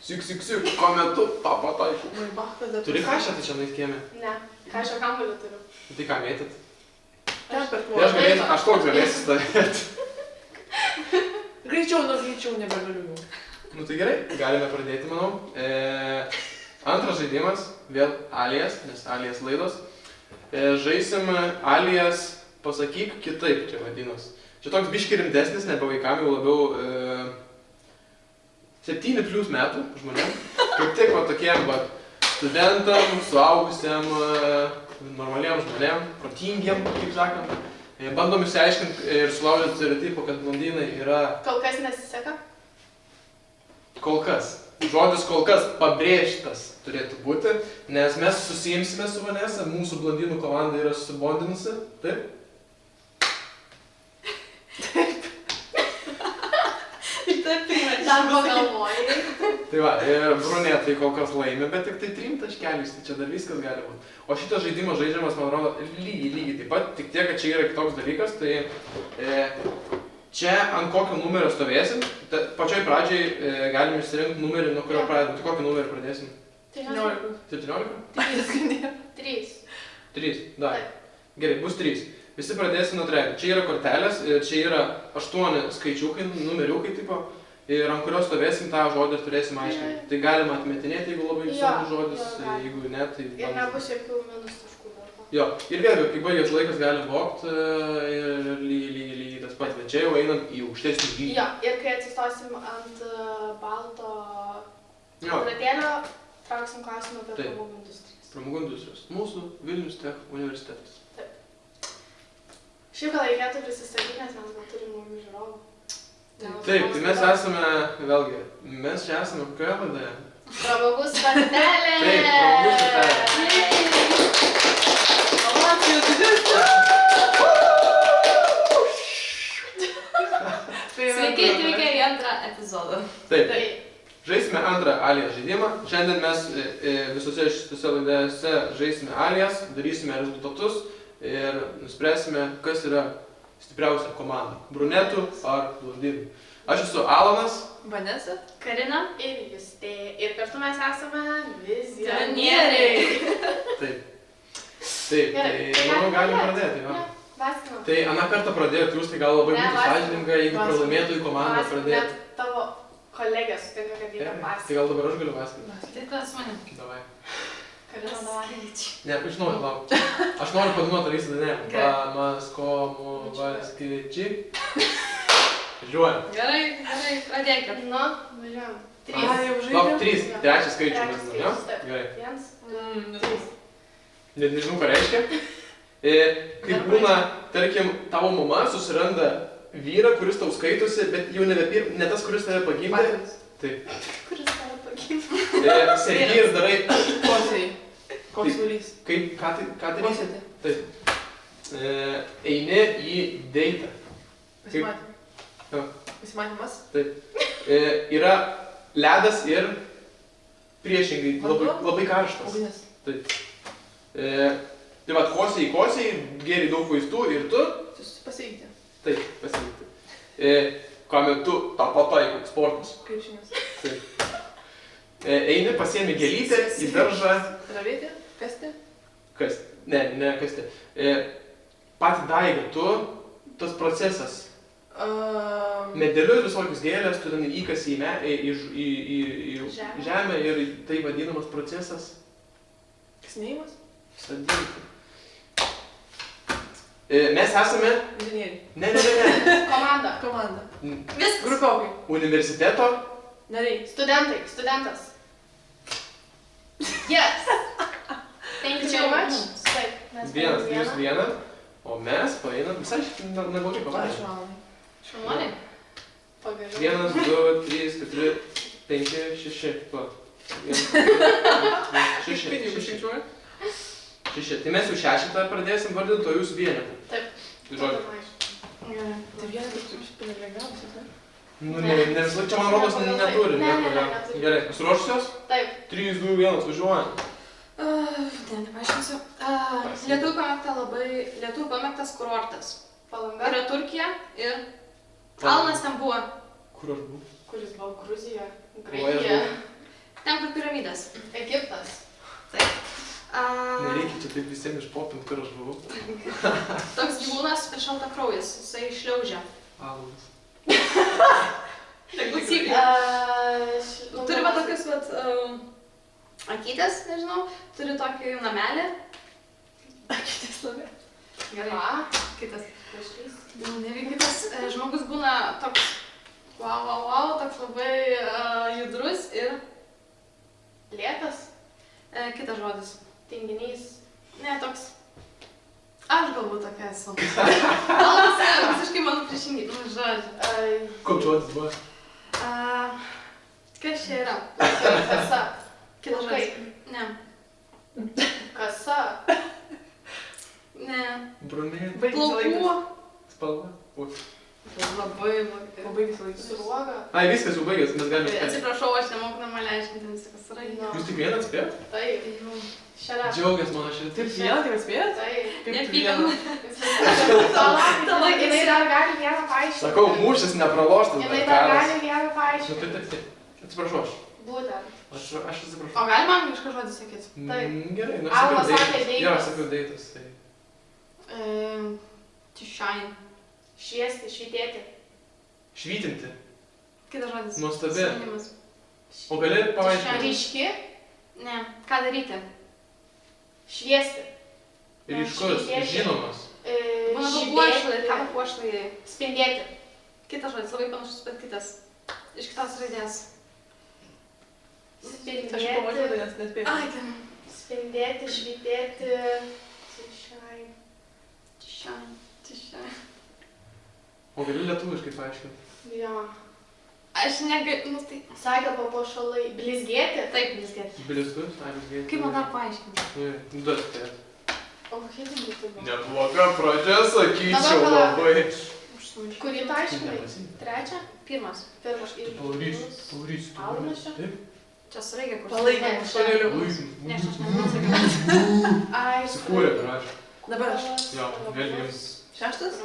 Siuk, ko metu, tą pataikiau. Turi kašę tai čia naitkėmė? Ne, kašę kamulį turiu. Tai ką mėtyt? Ten per Tai aš toks galėsiu stovėti. Greičiau, nebegaliu jau. Nu tai gerai, galime pradėti, manau. Antras žaidimas, vėl alias, nes alias laidos. Žaisim alias pasakyk kitaip, čia vadinas. Čia toks biški rimtesnis, nebe vaikam, jau labiau 7+ metų žmonėm. Kaip tik va tokiem va studentam, suaugusiam, normaliem žmonėm, protingiem, kaip sakant. Bandom išsiaiškinti ir sulaužyti stereotipą, kad blondinai yra... Kol kas nesiseka? Kol kas. Žodis kol kas pabrėžtas turėtų būti, nes mes susijimsime su Vanesa, mūsų blondinų komanda yra susibondinusi. Taip? Dar pagalvojai. Tai va, brunetai kol kas laimi, bet tik tai 3 taškeliais, tai čia dar viskas gali būti. O šitas žaidimas žaidžiamas, man atrodo, lygiai taip pat, tik tiek, kad čia yra kitoks dalykas, tai čia ant kokio numerio stovėsim, pačioj pradžiai galim išsirinkti numerį, nuo kurio pradėsim. Tai kokį numerį pradėsim? 17. 17? 3, da. Gerai, bus 3. Visi pradėsim nuo 3. Čia yra kortelės, čia yra 8 skaičiukai, numeriukai tipo. Ir ant kurios stovėsim tą žodį ir turėsim aiškinti. Tai galima atmetinėti, jeigu labai sunkus žodis, jeigu ne, tai... Ir nebus jokių minus taškų dar. Jo, ir vėlgi, kai baigės laikas gali vogti ir lygiai tas pats, bet čia jau einam į aukštesnį lygį. Jo, ir kai atsistosim ant balto kvadratėlio, trauksim klausimą apie pramogų industrijas. Pramogų industrijos. Mūsų Vilnius Tech universitetas. Taip. Šiaip gal reikėtų prisistatyti, nes mes gal turim naujų žiūrovų. Taip, tai mes esame, vėlgi, mes čia esame kokioje laidoje? Pramogų stotelė! Taip, pramogų stotelė. Sveiki atvykę į antrą epizodą. Taip, žaisime antrą alias žaidimą. Šiandien mes visose šitose laidose žaisime alias, darysime rezultatus ir nuspręsime, kas yra stipriausia komanda. Brunetų ar blondinų. Aš esu Alanas. Vanesa. Karina. Ir Justė. Ir kartu mes esame vizionieriai. Taip. Taip, tai manau galim pradėti. Vaskinam. Tai aną kartą pradėjot jūs, tai gal labai būtų sąžininga, jeigu pralaimėtų į komandą pradėtų. Net tavo kolegė sutinka, kad reikia Tai vaskinti. gal dabar aš galiu vaskinti. Tai tas manim. Davai. Karina, davai. Ne, aš noriu, lauk. Aš noriu padainuoti tą visą dainą. Pamaskomu vaskiči. Važiuojam. Gerai, pradėkime. Nu, važiuojam. 3. Lauk, 3. Trečias skaičius mes žinome, jo? Gerai. 1, 2, 3. Net nežinau, ką reiškia. Kaip būna, tarkim, tavo mama susiranda vyrą, kuris tau skaitosi, bet jau ne tas, kuris tave pagimdė. Taip. Kuris tave pagimdė? Sergi ir darai... Kosėjai. Kosulys. Kaip, ką tai Kosėti. Taip. Eini į deitą. Pasimatymas. Taip. Yra ledas ir priešingai, labai karštas. Ugnis. Taip. Tai vat, kosėjai, geri daug vaistų ir tu... Pasiekti. Taip, pasiekti. Ką metu tą pataikai, sportas. Krepšinis. Taip. Eini, pasiemi gėlytę į daržą... Ravėti? Kasti? Kasti. Ne kasti. Patį daigą, tu, tas procesas. Medelius visokius gėlės, tu ten įkasi į žemę ir tai vadinamas procesas. Kasinėjimas? Sadinti. Mes esame... Inžinieriai. Ne. Komanda. Viskas. Grupiokai. Universiteto. Nariai. Studentas. Yes. Thank you so much. Taip, mes Vienas, paėmėm jūs vieną. O mes paeinam visai neblogai Ačiū, pavarėm. Alanai. Šaunuoliai. Pagaliau. 1, 2, 3, 4, 5, 6. Va. 6. Tai mes jau 6 pradėsim vardinti, o jūs vienetą. Taip. Tai žodžiu. Tai vienas kaip lengviausias, ne? Nu, ne visą čia man rodos neturi. Ne. Gerai, pasiruošusios? Taip. 3, 2, 1, važiuojam. Nepaaiškinsiu. Lietuvių pamėgtas kurortas. Palanga. Yra Turkija ir Alanas ten buvo. Kur aš buvau? Kuris buvo Gruzija, Oi, aš Graikija. Ten, kur piramidės. Egiptas. Taip. Nereikia čia taip visiems išpopint, kur aš buvau. Toks gyvūnas šaltakraujis, jisai šliaužia. Alas. Tai klausyk. Turi va tokius vat akytės, nežinau, turi tokį namelį. Akytės labai. Gerai. Kitas. Kažkas. Ne kitas žmogus būna toks wow, toks labai judrus ir Lėtas. Kitas žodis. Tinginys. Ne, toks. Aš galbūt tokia esu. Gal visiškai mano priešingybė, nu žodžiu. Koks žodis buvo? Kas čia yra? Kasa. Kitas Plaukai. žodis. Ne. Kasa. Ne. Brunė. Plaukų. Spalva. Ui. Labai blogai. Labai visą laiką. Sruoga. Ai, viskas jau baigės, mes galime spėti. Atsiprašau, aš nemoku normaliai aiškinti viską, kas yra. No. Jūs tik vieną atspėjot? Taip. Šiandien. Džiaugias mano širdį. Taip, vieną tik atspėjot? Taip. Kaip tu Nepykam. vieną? Jinai dar gali vieną paaiškinti. Sakau, mūšis nepraloštas, Jinai bet dar karas. gali vieną Nu, paaiškinti. tai. Atsiprašau aš. Būtent. Aš atsiprašau. O galima anglišką žodį sakyti? Taip. Gerai, nu Alma aš sakiau sakė deitas. deitas. Jo, aš sakiau deitas. Tai. To shine. Šviesti, švytėti. Švytinti. Kitas žodis. Nuostabi. Sinonimas. O gali paaiškinti? Ryški. Ne. Ką daryti? Šviesti. Ryškus, Švytėti. žinomas. Būna Žibėti. papuošalai. Ką papuošalai? Spindėti. Kitas žodis, labai panašus, bet kitas. Iš kitos raidės. Aš jau pamačiau, tai Spindėti. nespėjau. Ai, ten. Spindėti, švytėti. Šai. To shine. To shine. O gali lietuviškai paaiškinti? Jo. Aš negaliu, nu tai. Sakė papuošalai. Blizgėti. Taip, blizgėti. Blizgus? Ai, blizgėti. Kaip man dar paaiškinti? Nu, du atspėjot. O kokie tai būtų buvo? Nebloga pradžia, sakyčiau, Dabar pala. labai. Užsumušiu. Kurį tu aiškinai? Nepasiimti. Trečią? Pirmas. Pirmas. Pavarys. Almas čia? Taip. Čia suraigė kur. Palaikėm Ne, šaleliu. Ne, aš nesakiau. Ai, Sukūrė, parašė. Dabar aš. Jo, vėl jums. Šeštas?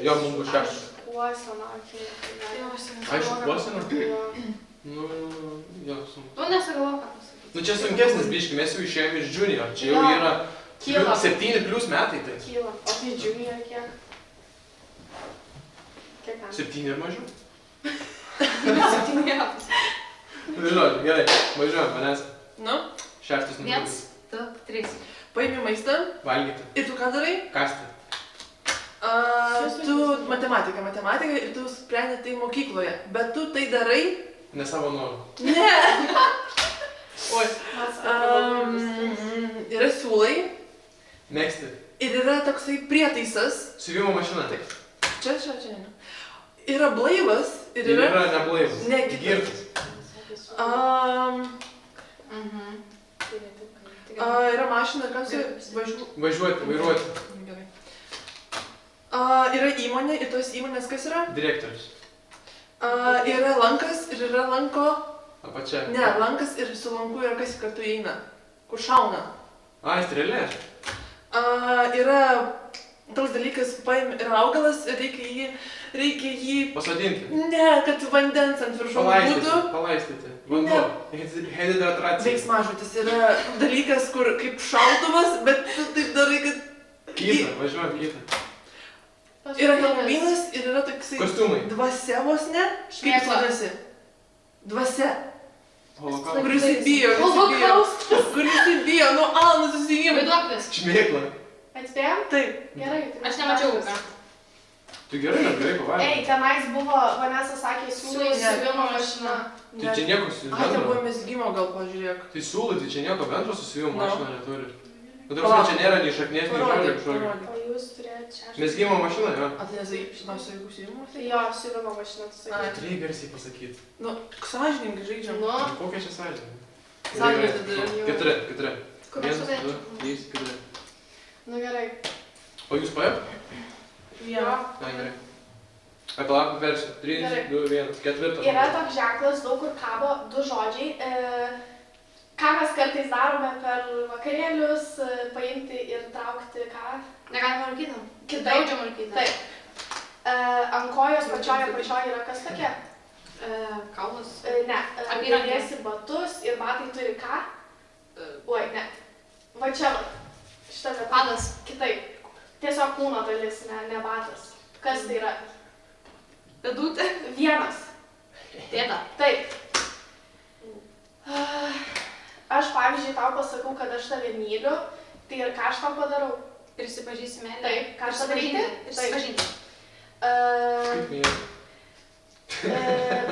Jo, mums bus šeštas. Šukuosena. Jo, aš sakiau. Ai, šukuosena? Jo. Nu, jo, sunku. Tu nesagalvo, ką pasakyti. Nu, čia sunkesnis biški, mes jau išėjome iš junior. Čia jau Jo. yra Kyla. 7+ metai tai. Kyla. O tai junior kiek? Kiek ten? 7 ir mažiau. Septynėje. Nu, žinot, gerai, važiuojam, manęs. Nu, Šeštas numeris. 1, 2, 3. paimi maistą Valgyti. ir tu ką darai? Kasti. Tu matematika ir tu sprendi tai mokykloje, bet tu tai darai? Ne savo noru. Ne. Oi. Mas Yra siūlai Mėgsti. ir yra toksai prietaisas. Siuvimo mašina. Taip. Čia, ne. Yra blaivas ir Ir yra... yra neblaivus. Ne, kitas. Girtas. Yra mašina, kas važiuoja. Važiuoti, vairuoti. Gerai. Yra įmonė ir tos įmonės kas yra? Direktorius. Yra lankas ir yra lanko... Apačia. Ne, lankas ir su lanku yra kas kartu eina. Kur šauna. Ai, strėlė. Yra toks dalykas, paimi ir augalas ir reikia jį... Pasodinti. Ne, kad vandens ant viršaus būtų. Palaistyti. Vanduo. Hidratacija. Veiksmažodis yra dalykas, kur kaip šautuvas, bet tu taip darai, kad... Kita, važiuojam kitą. Yra Helovynas ir yra toksai... Kostiumai. Dvasia vos ne? Kaip Šmėkla. vadinasi? Dvasia. Holokaustas. Kur jisai bijo, Holokaustas. Kur jisai bijo, nu alnu susijimai. Vaiduoklis. Šmėkla. Atspėjom? Taip. Gerai. Aš nemačiau ką. Tu gerai, net gerai pavarė. Ei, tenais buvo, Vanessa sakė, siūlai Ne. siuvimo mašina. Tai čia nieko su Ai, ten bendro. buvo mezgimo gal pažiūrėk. Tai siūlai, tai čia nieko bendro su siuvimo No. mašina neturi. Nu, tarsi čia nėra nei šaknies, nei žodžio Parodyk, kažkokio. parodyk. O jūs turėjote šeštą? Mezgimo mašina, jo. A, tai nesai, šitas su jeigu siūlymu? Jo, siuvimo mašina, tu sakai. Ai. Reikia garsiai pasakyti. Nu, sąžininkai žaidžiam. Nu, Kokia čia sąžinė? Sąžinė Gerai. tada. Keturi, keturi. Kur aš 1, 2, sudėčiau? 3, 4. nu gerai. O jūs paėp? Vieną. Na, gerai. Palauk, versiu. 3, Gerai. 2, 1. Ketvirtas. Yra toks ženklas, daug kur kabo, du žodžiai. Ką mes kartais darome per vakarėlius, paimti ir traukti ką? Negalima rūkyti? Kitaip. Draudžiama rūkyti. Taip. Ant kojos pačioje yra kas tokia? Kaulas. Ne, Apyrankė. dėsi batus ir batai turi ką? Oi, ne. Va čia, šitą vietą. Padas. Kitaip. Tiesiog kūno dalis, ne batas. Kas tai yra? Pėdutė. Vienas. Pėda. Taip. Aš, pavyzdžiui, tau pasakau, kad aš tave myliu, tai ir ką aš tau padarau? Prisipažįsi meilę. Taip, ką aš padaryti? Prisipažinti. Kaip myli.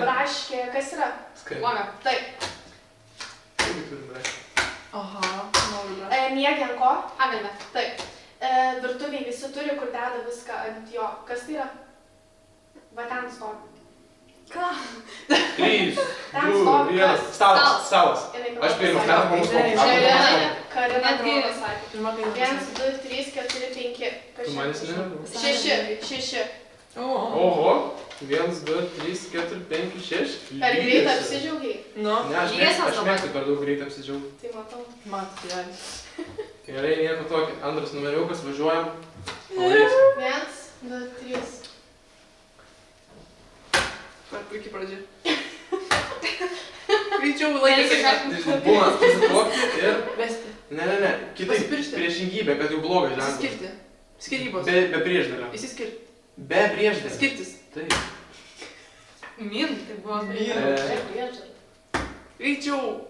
Braškė, kas yra? Skaitai. Uoga. Taip. Irgi turim braškę. Aha, noriu gal. Miegi ant ko? Pagalbė. Taip. Virtuviai visi turi, kur deda viską ant jo. Kas tai yra? Va ten stovi. Ką? 3, Ten 2, stovi 1. kas? Stalas. Jinai Aš pirmas, pasakė. mes mums Ne, Karina Netgi- Brova sakė. Pirma, kai 1, 2, 3, 4, 5. Tu manęs nežinau. 6. Oho. 1, 2, 3, 4, 5, 6. Per greit apsidžiaugiai. Nu, Ne, aš Liesas mėgstu dabar. per daug greit apsidžiaugti. Tai matau. matai, jai. Gerai, nieko tokio. Antras numeriukas, važiuojam. Palaidys. 1, 2, 3. Per puikiai pradžia. Greičiau laikas eina. Būna susituokti ir... Vesti. Ne. Kitaip, Pasipiršti. priešingybė, kad jau blogas ženklas. Išsiskirti. Skirybos. Be priešdėlio. Išsiskirti. Be priešdėlio. Skirtis. Taip. Min, tai buvo. Greičiau.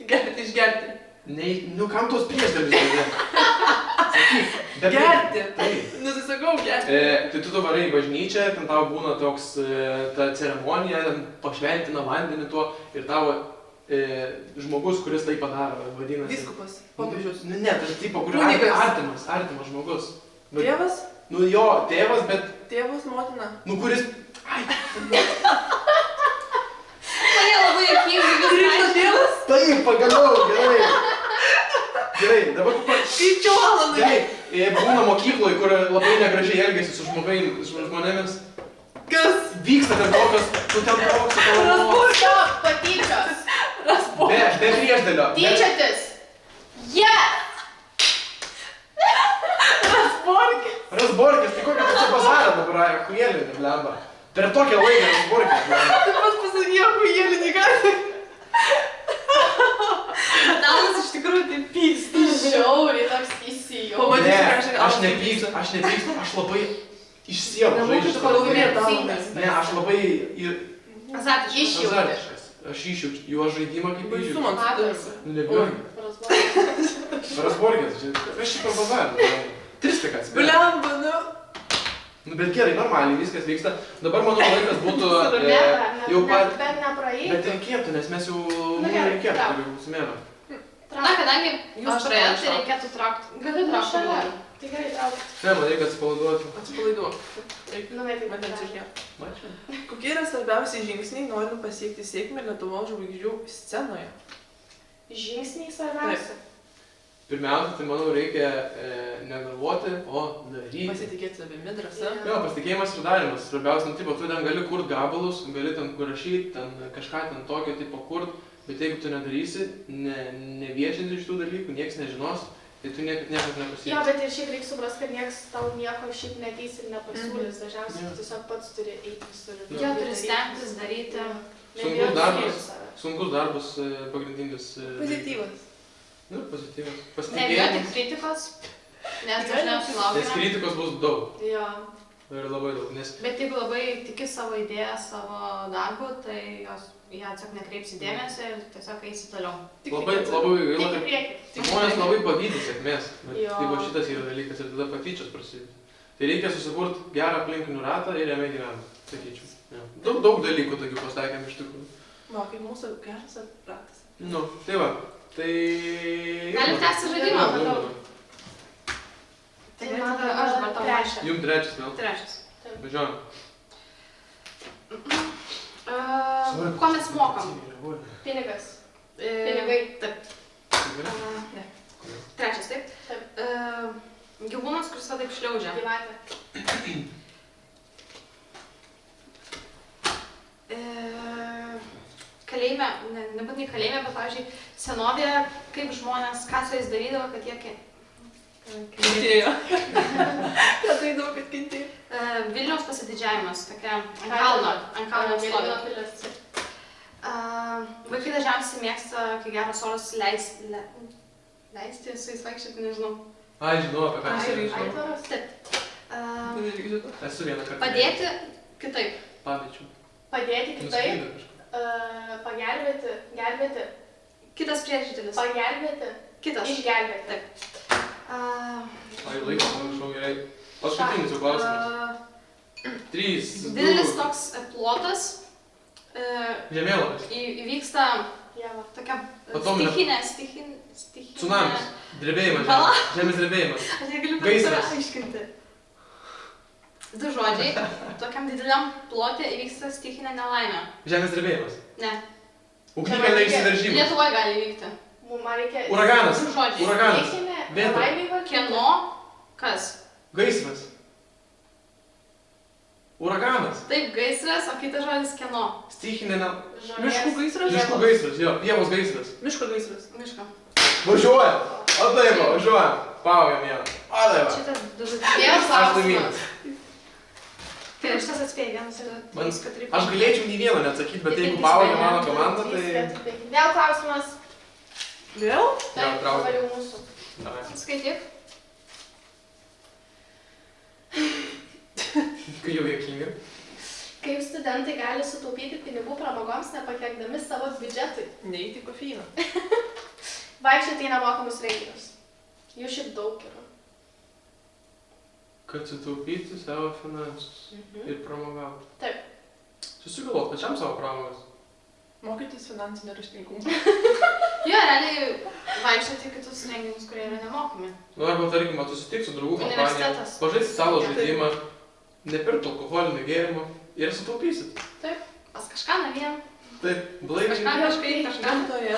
Gerti, išgerti. Nei, nu kam tos priešdėlius gali? Sakyk, be Gerti. Taip. Nu, tai sakau, gerti. Tai tu varai į bažnyčią, ten tau būna toks, ta ceremonija, ten pašventina vandenį tuo ir tavo žmogus, kuris tai padaro, vadinasi. Vyskupas. Popiežius. Nu, ne, tas tipo, kuris Kunigas. artimas žmogus. Nu, Tėvas. Nu jo, tėvas, bet, Tėvas, motina. nu kuris... Ai, Mane labai juokingai Krikšto viską. tėvas. taip, pagaliau, gerai. Gerai, dabar Skaičiau valandą. gerai. Būna mokykloje, kur labai negražiai elgiasi su žmonėmis. Kas? Vyksta ten tokios, tu ten toks, Stop, patyčios. be priešdėlio. Tyčiotis. Yes. Rasborkės, tai kokia tu čia bazarą dabar, kujėlį, blemba. Per tokią laiką rasborkės, blemba. Taip pat pasakėjau, kujėlinį gatą. Dalas iš tikrųjų tai pyksta. Žiauriai toks įsijau. Pamatysiu, Ne, ką aš aš nepykstu, aš labai iš sielos Nebūtų žaidžiu. tu palaimėt tau. Ne, aš labai Azartiškas. azartiškas. Aš išjaučiu jo žaidimą kaip Baisu išjaučiu. man su tavim. Nu, nebijau. Rasborkės, čia, kas čia per bazarą? Tris tik atspėjo. Blemba, nu. Nu, bet gerai, normaliai viskas vyksta. Dabar mano laikas būtų jau Bet pat... nepraėjai. Bet reikėtų, nes mes jau... Nu, gerai, reikėtų, trauk. jau užsimėrėm. Na, kadangi jūs Aš praėjot, tai traukčiau. reikėtų traukti. Gali traukti. Tai gerai, trauk. Ne, man reikia atsipalaiduoti. Atsipalaiduok. Nu, bet taip. Vandens išgerk. Mačiau. Kokie yra svarbiausiai žingsniai, norint pasiekti sėkmę Lietuvos žvaigždžių scenoje? Žingsniai svarbiausia. Pirmiausia, tai manau reikia negalvoti, o daryti. Pasitikėti savimi, drąsa. Jo, pasitikėjimas ir darimas. Svarbiausia, nu, tipo, tu ten gali kurt gabalus, gali ten kur rašyti, ten kažką ten tokio tipo kurt, bet jeigu tu nedarysi, neviešinti šitų dalykų, niekas nežinos, tai tu niekad Jo, nepasieksi. bet ir šiaip reikia suprasti, kad niekas tau nieko šiaip neteis ir nepasiūlys. Dažniausiai Jo. tu tiesiog pats turi eiti visur. Jo. Jie turi stengtis daryti. Sunkus darbas. Sunkus darbas pagrindinis. Pozityvas. Nu, pozityvas. Nebijoti Pasitikėjimas. kritikos, nes dažniausiai Nes laukiame. kritikos bus daug. Jo. Ir labai daug. Nes Bet jeigu labai tiki savo idėją, savo darbu, tai jie tiesiog nekreipsi dėmesio ir tiesiog eisi toliau. labai gaila, Tik į kad priekį. žmonės labai pavydi sėkmės. Jo. Tai va šitas yra dalykas ir tada patyčios prasideda. Tai reikia susikurti gerą aplinkinių ratą ir jame gyventi, sakyčiau. Jo. Daug dalykų tokių pasakėm iš tikrųjų. Va, kaip mūsų geras ratas. Nu, tai va. Tai... Galim tęsti žaidimą, Jo, matau. jo. Tai man aš dabar tau Trečia. Jum trečias, vėl. Trečias. Važiuojam. Ko mes mokam? Pinigas. Pinigai. Pinigai. Taip. Ne. Trečias, taip? Taip. Gyvūnas, kuris va taip šliaužia. Gyvatė. Kalėjime, nebūtinai kalėjime, bet, pavyzdžiui, senovėje, kaip žmonės, ką su jais darydavo, kad jie Kentėjo. Labai daug, kad kentėjo. Vilniaus pasididžiavimas, tokia ant kalno stovi. pilis. Vaikai dažniausiai mėgsta, kai geras oras leisti su jais vaikščioti, nežinau. Ai, žinau, apie ką Aš jis irgi yra. Aitvaras. Taip. Esu vieną kartą. Padėti kitaip. Pavyzdžiui. Padėti kitaip. Pagelbėti. Gelbėti. Kitas priešdėlis. Pagelbėti. Kitas. Išgelbėti. Ai, laikas, prašau, gerai. Paskutinis jau klausimas. 3, 2. Didelis toks plotas. Žemėlapis. Įvyksta Dieva. tokia Atominė. stichinė. Tsunamis. Drebėjimas. Bala. Žemės drebėjimas. Aš negaliu Gaisras. aiškinti. 2 žodžiai. Tokiam dideliam plote įvyksta stichinė nelaimė. Žemės drebėjimas. Ne. Ugnikalnio išsiveržimas. Lietuvoje gali įvykti. Man reikia... Uraganas. 2 žodžiai. Uraganas. Stichinė Vėtra. nelaimė valdyti. Kieno? Kas? Gaisras. Uraganas. Taip, gaisras, o kitas žodis kieno? Stichinė ne... Miškų gaisras? Miškų gaisras, jo. Pievos gaisras. Miško gaisras. Miško. Važiuojam. O taip, važiuojam. Paujam ją. O taip. Šitas du Vėl žodžiai. Aš klausimas. laimingas. Tai šitas atspėjo 1, 2, Man- 3, 4, 5. Aš galėčiau nei vieno neatsakyti, bet Tai jeigu taip Paulė įspėja. mano komanda, tai... Vėl klausimas. Vėl? Taip, traukia. dabar jau mūsų. Davai. Skaityk. Kai jau juokinga. Kaip studentai gali sutaupyti pinigų pramogoms, nepakenkdami savo biudžetui? Neįti kofeiną. Vaikščioti į nemokamus renginius. Jų šiaip daug yra. Kad sutaupyti savo finansus ir pramogauti. Taip. Susigalvot pačiam savo pramogas. Mokytis finansinį raštingumą. Jo, realiai vaikščioti į kitus renginius, kurie yra nemokami. Nu, arba tarkim, susitik su draugų kompanija, Universitetas. pažaisti stalo Taip. žaidimą, nepirkti alkoholinių gėrimų ir sutaupysit. Pas kažką namie. Taip, blaiviai. Kažką kažkaip, kažką. Gamtoje.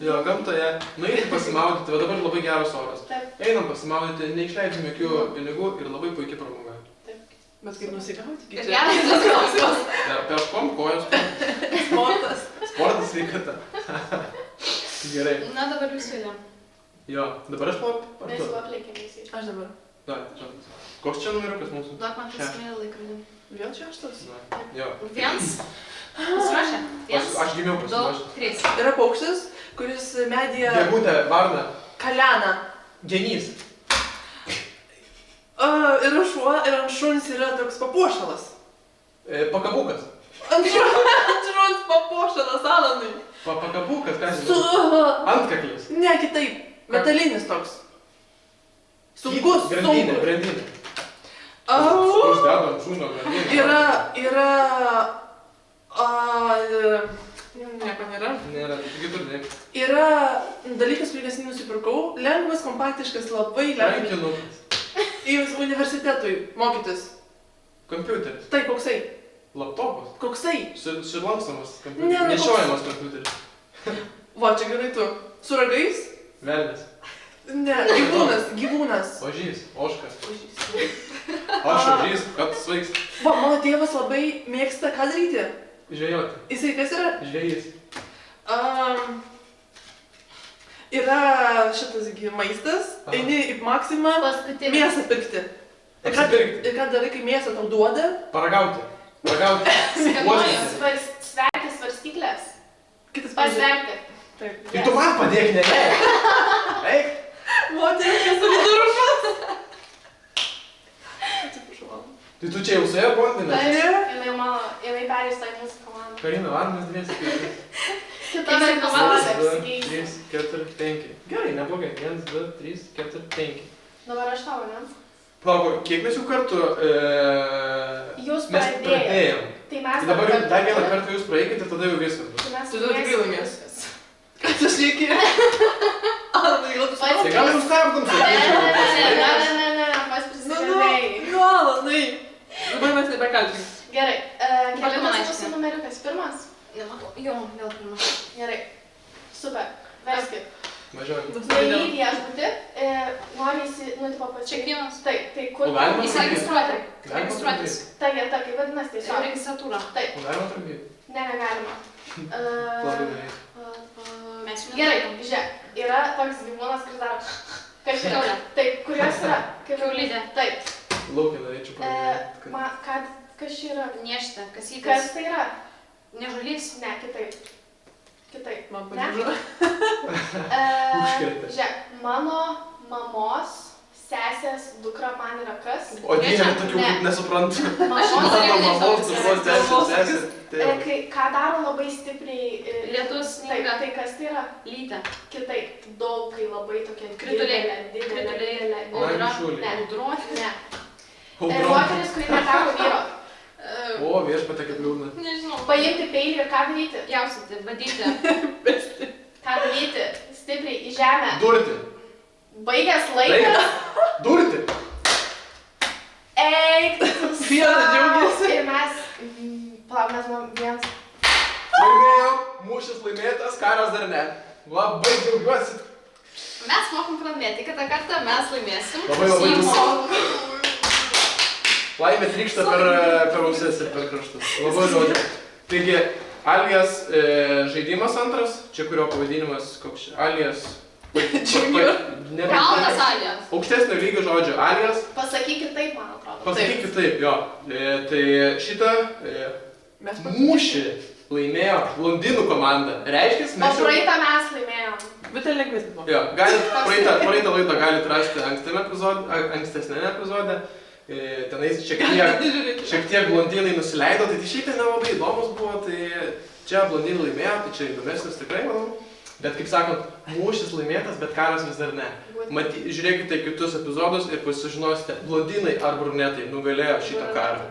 Jo, gamtoje. Nueiti pasimaudyti, va dabar labai geras oras. Taip. Einam pasimaudyti, neišleidžiam jokių pinigų ir labai puikiai pramoga. Bet kaip nusigauti? Ir geras tas klausimas. Peškom, kojos, Sportas. sportas sveikata. Gerai. Na, dabar jūs siūlėm. Jo, dabar aš Mes jau apleikėm visi. Aš dabar. Da, žinot. Koks čia numeriukas mūsų? Duok man prisimėlį laikrodį. Vėl šeštas? Na, jo. 1. Pasiruošę? 1, Aš gimiau 2, pasiruošęs. 3. Yra paukštis, kuris medyje Gegutė, varna, kalena. genys. Yra šuo ir ant šuns yra toks papuošalas. Pakabukas. Ant šuns papuošalas, Alanai. Pakabukas, ką Su... žinai? Antkaklis. Ne, kitaip. Metalinis toks. Sunkus, Grandinė, sunkus. grandinė. Au. Uždedam šūno grandinę. Yra... Nieko nėra. Nėra, kitur ne. Yra dalykas, kurį neseniai nusipirkau. Lengvas, kompaktiškas, labai lengvas. Rankinukas. Į universitetui mokytis. Kompiuteris. Tai koksai? Laptopas. Koksai? Susilankstamas Ne, kompiuteris. nu, Nešiojamas kompiuteris. Va, čia gerai tu. Su ragais? Velnis. Ne, gyvūnas. Ožys. Ožka. Aš ožys, kad svaiks. Va, mano tėvas labai mėgsta ką daryti. Žvejoti. Jisai kas yra? Žvejys. Yra šitas maistas, Aha. eini į Maksimą, Paskutinis. mėsą pirkti. Apsipirkti. Ir ką darai, kai mėsą tau duoda? Paragauti. Paragauti. Uostyti. Sverti svarstyklės. Kitas Pasverti. Taip. Tai tu man padėk, ne? Eik. Moteriškas solidarumas. Atsiprašau, man. Tai tu čia jau su ja bondinai? Taip. Jinai perėsta į mūsų komandą. Karina, varnas dviesi. Kita Eisi į komandą. 1, 2, 3, 4, 5. Gerai, neblogai. 1, 2, 3, 4, 5. Dabar aš tau, ne? Palauk, kiek mes jau kartų Jūs mes pradėjom. pradėjom? Tai mes Tai dabar dar vieną kartą jūs praeikit ir tada jau viskas bus. Tu tada tikrai laimėsi. Ką tu šneki? Alanai, gal tu Pats- Tai gal jau stabdom, sakyčiau. Ne, pas Nu, prisikalbėjai. nu, Alanai. Dabar mes nebekalbim. Gerai, Palikam kelintas aiškiai. mūsų numeriukas? Pirmas? Nematau. Jo, vėl pirmas. Gerai. Super. Veskit. Važiuojam. Neį viešbutį, nori nu, tipo pačiai. Čekienas. Taip, tai kur... O galima Įsiregistruoti. Galima Registruotis. Ta vieta, kaip vadinasi, tiesiog. Registratūra. Taip, O galima trukdyti? ne, negalima. Labai gerai. Mes jau Gerai, neturim. žiūrėk, yra toks gyvūnas, kuris daro... Kažin, Kiaulė. taip, kurios yra? Kiaulytė. Taip. Laukia norėčiau paminėti. Kas čia yra? Niežtė. Kasytis. Kas tai yra? Nežulys. Ne, kitaip. Kitaip. Man Ne? pavyzdžiui. Užkrėtė. Žiūrėk, mano mamos sesės dukra man yra kas? O dieve, tokių Ne. kaip nesuprantu. Mamos Mano Mamos mamos, dukros sesės. Ką daro labai stipriai? Lietus, Taip, sniegas. tai kas tai yra? Lytė. Kitaip, daug, kai labai tokia Krituliai. didelė. Krituliai. Audra. Audra. Šuliai. Ne. Audros. Ne. Audra. Moteris, kuri neteko vyro. O, viešpatė kaip liūdna. Nežinau. Paimti peilį ir ką daryti? Jausyti, badyti. Ką daryti? Stipriai į žemę. Durti. Baigęs laikas. Durti. Eik, tu Vienas džiaugiasi. Ir mes, palauk, mes buvom vienas. Laimėjau, mūšis laimėtas, karas dar ne. Labai džiaugiuosi. Mes mokom pralaimėti, kitą kartą mes laimėsim. Labai Su- Laimė trykšta per ausis ir per kraštus. Labai žodžiu. Taigi, Alias žaidimas antras, čia kurio pavadinimas koks čia? Alias. Junior. Kalnas alijas. Aukštesnio lygio žodžio Alias. Pasakyk kitaip, man atrodo. Pasakykit taip, jo. Tai šitą Mes mūšį laimėjo blondinų komanda. Reiškia, O mes jau... praeitą mes laimėjom. Bet ten lengvesnė buvo. Jo, praeitą laidą galite rasti ankstesnėme epizode. Tenais šiek tiek blondinai nusileido, tai šiaip tai nelabai įdomus buvo, tai čia blondinai laimėjo, tai čia įdomesnis tikrai, manau. Bet kaip sakant, mūšis laimėtas, bet karas vis dar ne. Žiūrėkite kitus epizodus ir pasižinosite, blondinai ar brunetai nugalėjo šitą karą.